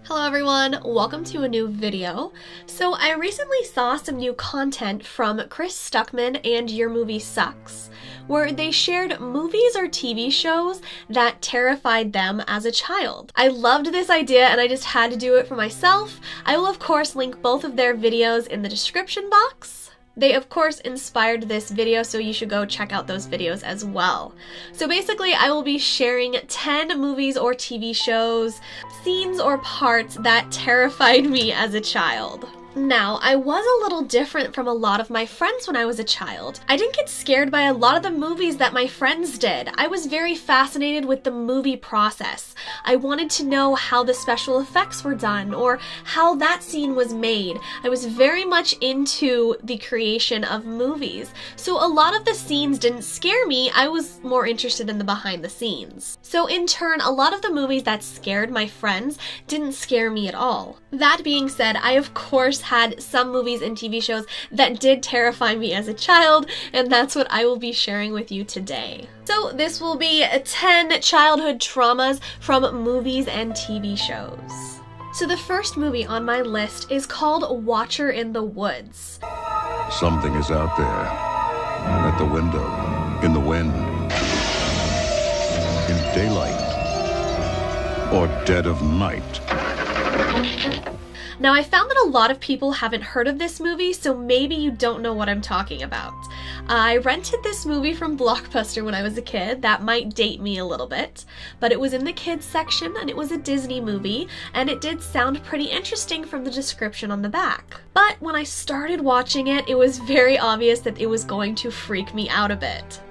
Hello everyone, welcome to a new video. So I recently saw some new content from Chris Stuckman and Your Movie Sucks, where they shared movies or TV shows that terrified them as a child. I loved this idea and I just had to do it for myself. I will of course link both of their videos in the description box. They of course inspired this video, so you should go check out those videos as well. So basically I will be sharing 10 movies or TV shows, scenes or parts that terrified me as a child. Now, I was a little different from a lot of my friends when I was a child. I didn't get scared by a lot of the movies that my friends did. I was very fascinated with the movie process. I wanted to know how the special effects were done or how that scene was made. I was very much into the creation of movies. So a lot of the scenes didn't scare me. I was more interested in the behind the scenes. So in turn, a lot of the movies that scared my friends didn't scare me at all. That being said, I of course had some movies and TV shows that did terrify me as a child, and that's what I will be sharing with you today. So this will be 10 childhood traumas from movies and TV shows. So the first movie on my list is called Watcher in the Woods. Something is out there, at the window, in the wind, in daylight, or dead of night. Now, I found that a lot of people haven't heard of this movie, so maybe you don't know what I'm talking about. I rented this movie from Blockbuster when I was a kid. That might date me a little bit, but it was in the kids section and it was a Disney movie, and it did sound pretty interesting from the description on the back. But when I started watching it, it was very obvious that it was going to freak me out a bit.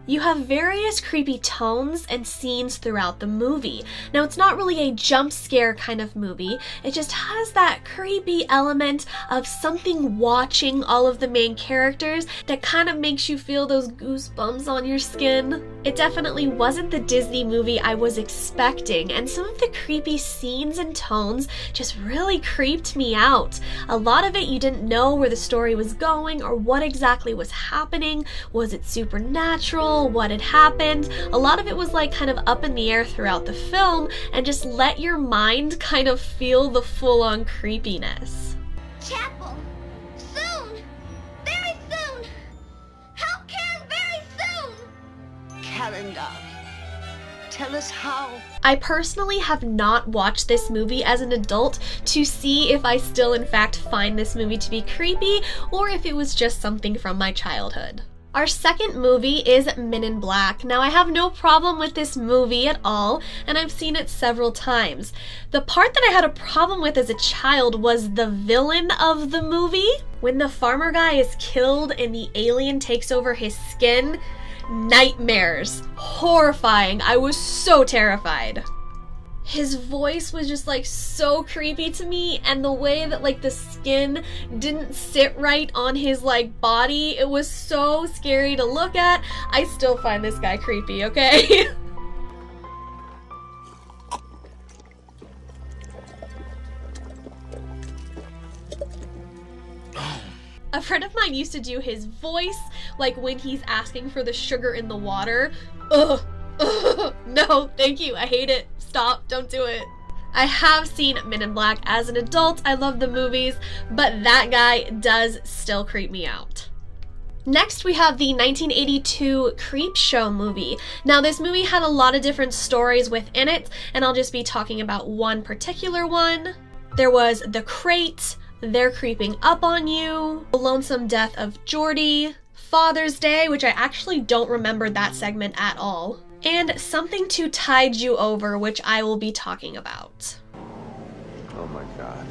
You have various creepy tones and scenes throughout the movie. Now, it's not really a jump scare kind of movie. It just has that creepy element of something watching all of the main characters that kind of makes you feel those goosebumps on your skin. It definitely wasn't the Disney movie I was expecting, and some of the creepy scenes and tones just really creeped me out. A lot of it you didn't know where the story was going or what exactly was happening. Was it supernatural? What had happened? A lot of it was like kind of up in the air throughout the film, and just let your mind kind of feel the full-on creepiness. Chapel! Soon! Very soon! Help Karen very soon! Calendar, tell us how. I personally have not watched this movie as an adult to see if I still in fact find this movie to be creepy or if it was just something from my childhood. Our second movie is Men in Black. Now, I have no problem with this movie at all, and I've seen it several times. The part that I had a problem with as a child was the villain of the movie. When the farmer guy is killed and the alien takes over his skin, nightmares. Horrifying. I was so terrified. His voice was just like so creepy to me, and the way that like the skin didn't sit right on his like body, it was so scary to look at. I still find this guy creepy, okay? A friend of mine used to do his voice like when he's asking for the sugar in the water. Ugh. No, thank you. I hate it. Stop. Don't do it. I have seen Men in Black as an adult. I love the movies, but that guy does still creep me out. Next, we have the 1982 Creepshow movie. Now, this movie had a lot of different stories within it, and I'll just be talking about one particular one. There was The Crate, They're Creeping Up on You, The Lonesome Death of Geordie, Father's Day, which I actually don't remember that segment at all, and Something to Tide You Over, which I will be talking about. Oh my God.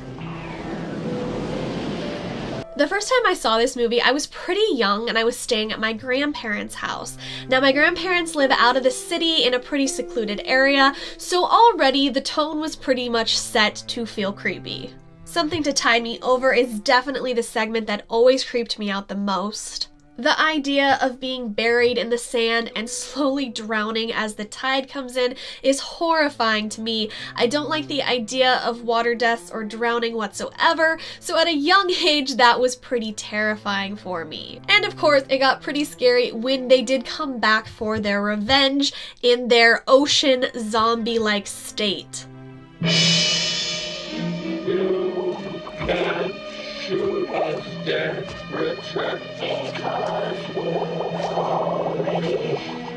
The first time I saw this movie, I was pretty young and I was staying at my grandparents' house. Now, my grandparents live out of the city in a pretty secluded area, so already the tone was pretty much set to feel creepy. Something to Tide Me Over is definitely the segment that always creeped me out the most. The idea of being buried in the sand and slowly drowning as the tide comes in is horrifying to me. I don't like the idea of water deaths or drowning whatsoever, so at a young age that was pretty terrifying for me. And of course it got pretty scary when they did come back for their revenge in their ocean zombie-like state. You can't shoot us dead, Richard, because we're already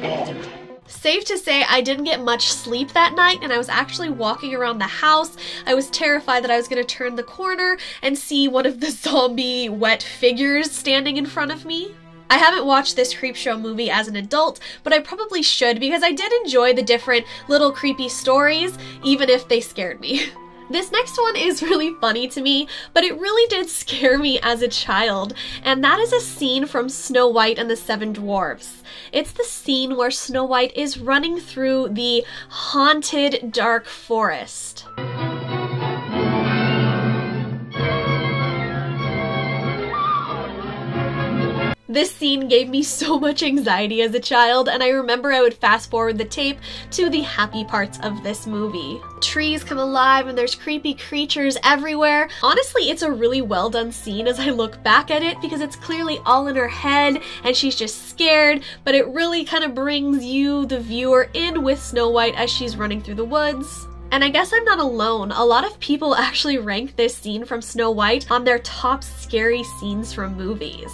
dead. Safe to say I didn't get much sleep that night, and I was actually walking around the house. I was terrified that I was going to turn the corner and see one of the zombie wet figures standing in front of me. I haven't watched this Creepshow movie as an adult, but I probably should because I did enjoy the different little creepy stories, even if they scared me. This next one is really funny to me, but it really did scare me as a child, and that is a scene from Snow White and the Seven Dwarfs. It's the scene where Snow White is running through the haunted dark forest. This scene gave me so much anxiety as a child, and I remember I would fast forward the tape to the happy parts of this movie. Trees come alive and there's creepy creatures everywhere. Honestly, it's a really well done scene as I look back at it because it's clearly all in her head and she's just scared, but it really kind of brings you, the viewer, in with Snow White as she's running through the woods. And I guess I'm not alone. A lot of people actually rank this scene from Snow White on their top scary scenes from movies.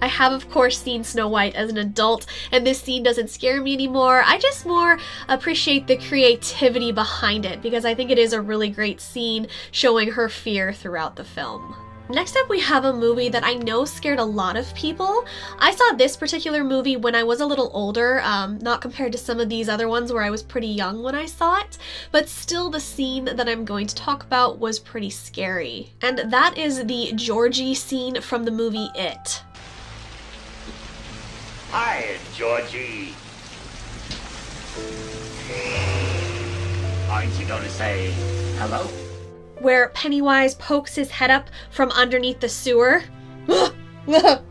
I have, of course, seen Snow White as an adult, and this scene doesn't scare me anymore. I just more appreciate the creativity behind it because I think it is a really great scene showing her fear throughout the film. Next up, we have a movie that I know scared a lot of people. I saw this particular movie when I was a little older, not compared to some of these other ones where I was pretty young when I saw it, but still the scene that I'm going to talk about was pretty scary. And that is the Georgie scene from the movie It. Hi, Georgie. Aren't you going to say hello? Where Pennywise pokes his head up from underneath the sewer.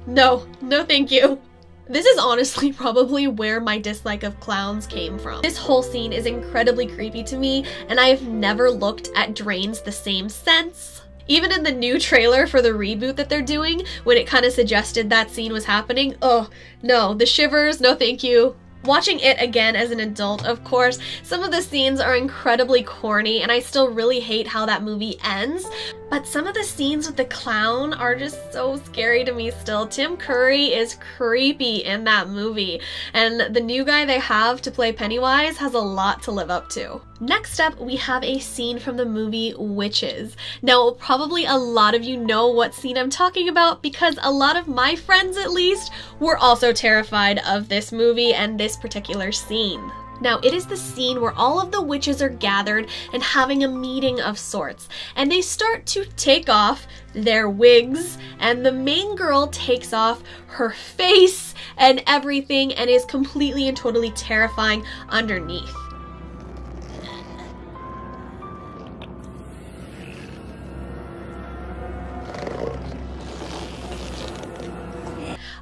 No thank you. This is honestly probably where my dislike of clowns came from. This whole scene is incredibly creepy to me, and I have never looked at drains the same since. Even in the new trailer for the reboot that they're doing, when it kind of suggested that scene was happening, oh no, the shivers, no thank you. Watching it again as an adult, of course, some of the scenes are incredibly corny and I still really hate how that movie ends, but some of the scenes with the clown are just so scary to me still. Tim Curry is creepy in that movie, and the new guy they have to play Pennywise has a lot to live up to. Next up, we have a scene from the movie Witches. Now, probably a lot of you know what scene I'm talking about because a lot of my friends, at least, were also terrified of this movie and this particular scene. Now, it is the scene where all of the witches are gathered and having a meeting of sorts, and they start to take off their wigs, and the main girl takes off her face and everything and is completely and totally terrifying underneath.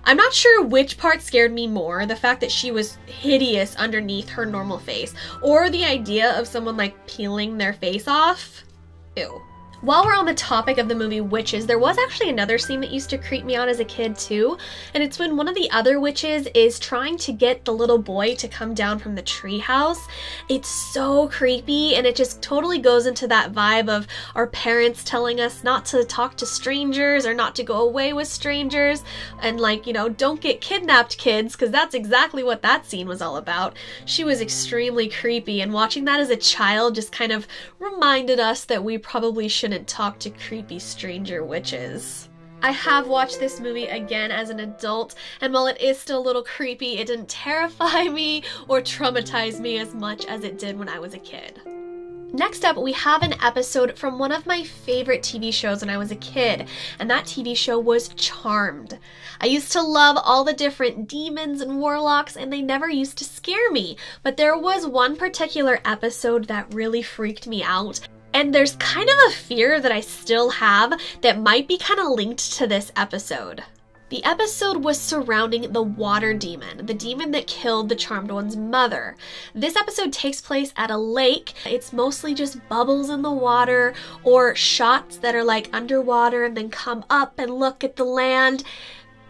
I'm not sure which part scared me more, the fact that she was hideous underneath her normal face, or the idea of someone like peeling their face off. Ew. While we're on the topic of the movie Witches, there was actually another scene that used to creep me out as a kid too, and it's when one of the other witches is trying to get the little boy to come down from the treehouse. It's so creepy, and it just totally goes into that vibe of our parents telling us not to talk to strangers or not to go away with strangers, and like, you know, don't get kidnapped, kids, because that's exactly what that scene was all about. She was extremely creepy, and watching that as a child just kind of reminded us that we probably shouldn't talk to creepy stranger witches. I have watched this movie again as an adult, and while it is still a little creepy, it didn't terrify me or traumatize me as much as it did when I was a kid. Next up, we have an episode from one of my favorite TV shows when I was a kid, and that TV show was Charmed. I used to love all the different demons and warlocks, and they never used to scare me, but there was one particular episode that really freaked me out. And there's kind of a fear that I still have that might be kind of linked to this episode. The episode was surrounding the water demon, the demon that killed the Charmed One's mother. This episode takes place at a lake. It's mostly just bubbles in the water or shots that are like underwater and then come up and look at the land.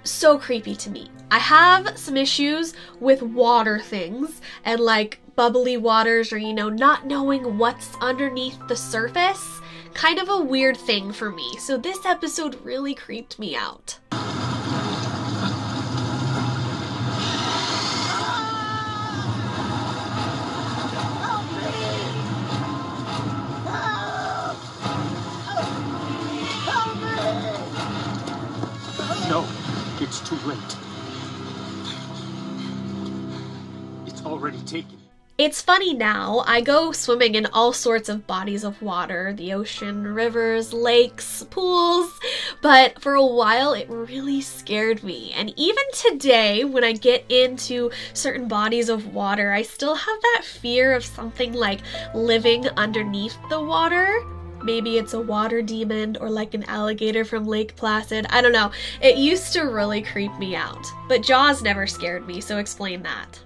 So creepy to me. I have some issues with water things and like bubbly waters or, you know, not knowing what's underneath the surface. Kind of a weird thing for me. So this episode really creeped me out. No, it's too late. It's already taken. It's funny now, I go swimming in all sorts of bodies of water, the ocean, rivers, lakes, pools, but for a while it really scared me. And even today, when I get into certain bodies of water, I still have that fear of something like living underneath the water. Maybe it's a water demon or like an alligator from Lake Placid. I don't know. It used to really creep me out. But Jaws never scared me, so explain that.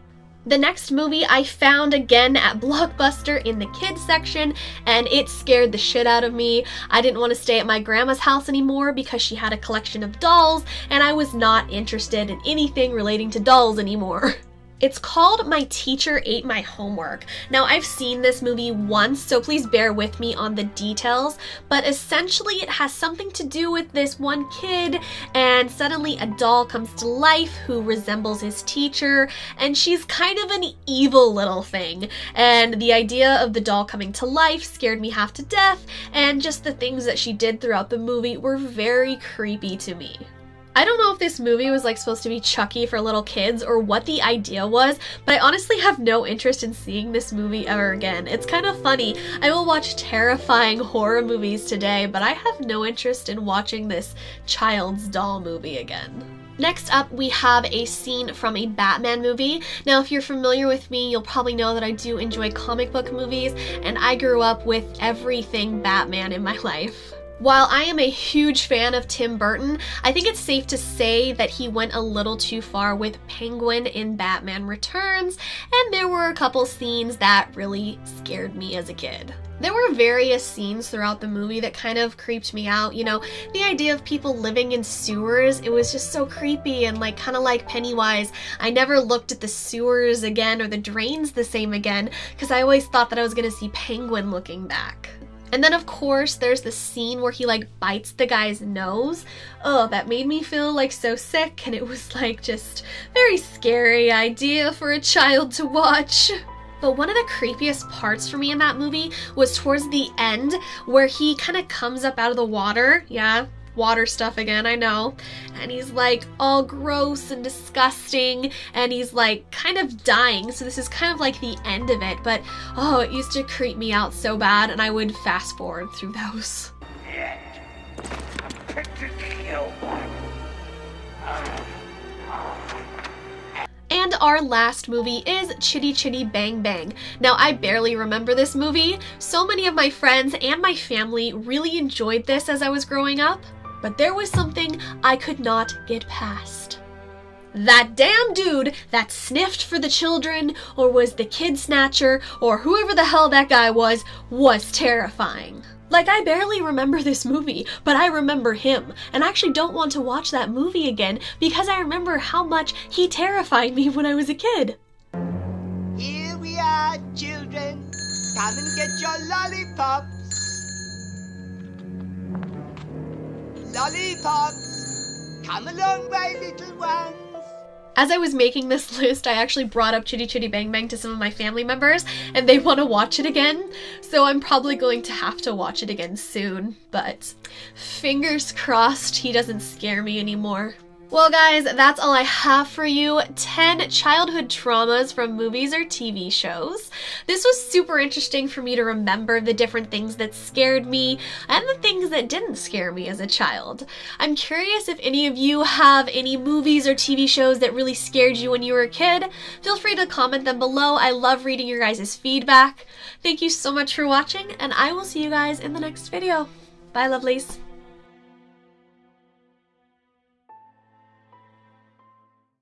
The next movie I found again at Blockbuster in the kids section, and it scared the shit out of me. I didn't want to stay at my grandma's house anymore because she had a collection of dolls, and I was not interested in anything relating to dolls anymore. It's called My Teacher Ate My Homework. Now, I've seen this movie once, so please bear with me on the details, but essentially it has something to do with this one kid, and suddenly a doll comes to life who resembles his teacher, and she's kind of an evil little thing. And the idea of the doll coming to life scared me half to death, and just the things that she did throughout the movie were very creepy to me. I don't know if this movie was like supposed to be Chucky for little kids or what the idea was, but I honestly have no interest in seeing this movie ever again. It's kind of funny. I will watch terrifying horror movies today, but I have no interest in watching this child's doll movie again. Next up, we have a scene from a Batman movie. Now, if you're familiar with me, you'll probably know that I do enjoy comic book movies, and I grew up with everything Batman in my life. While I am a huge fan of Tim Burton, I think it's safe to say that he went a little too far with Penguin in Batman Returns, and there were a couple scenes that really scared me as a kid. There were various scenes throughout the movie that kind of creeped me out. You know, the idea of people living in sewers, it was just so creepy and like kind of like Pennywise. I never looked at the sewers again or the drains the same again because I always thought that I was going to see Penguin looking back. And then of course there's the scene where he like bites the guy's nose. Oh, that made me feel like so sick, and it was like just very scary idea for a child to watch. But one of the creepiest parts for me in that movie was towards the end where he kind of comes up out of the water. Yeah, water stuff again, I know. And he's like all gross and disgusting, and he's like kind of dying, so this is kind of like the end of it, but oh, it used to creep me out so bad, and I would fast forward through those. And our last movie is Chitty Chitty Bang Bang. Now, I barely remember this movie. So many of my friends and my family really enjoyed this as I was growing up, but there was something I could not get past. That damn dude that sniffed for the children, or was the kid snatcher, or whoever the hell that guy was terrifying. Like, I barely remember this movie, but I remember him, and I actually don't want to watch that movie again because I remember how much he terrified me when I was a kid. Here we are, children. Come and get your lollipops. Lollipops. Come along, my little ones. As I was making this list, I actually brought up Chitty Chitty Bang Bang to some of my family members, and they want to watch it again, so I'm probably going to have to watch it again soon, but fingers crossed he doesn't scare me anymore. Well guys, that's all I have for you. 10 childhood traumas from movies or TV shows. This was super interesting for me to remember the different things that scared me and the things that didn't scare me as a child. I'm curious if any of you have any movies or TV shows that really scared you when you were a kid. Feel free to comment them below. I love reading your guys' feedback. Thank you so much for watching, and I will see you guys in the next video. Bye, lovelies.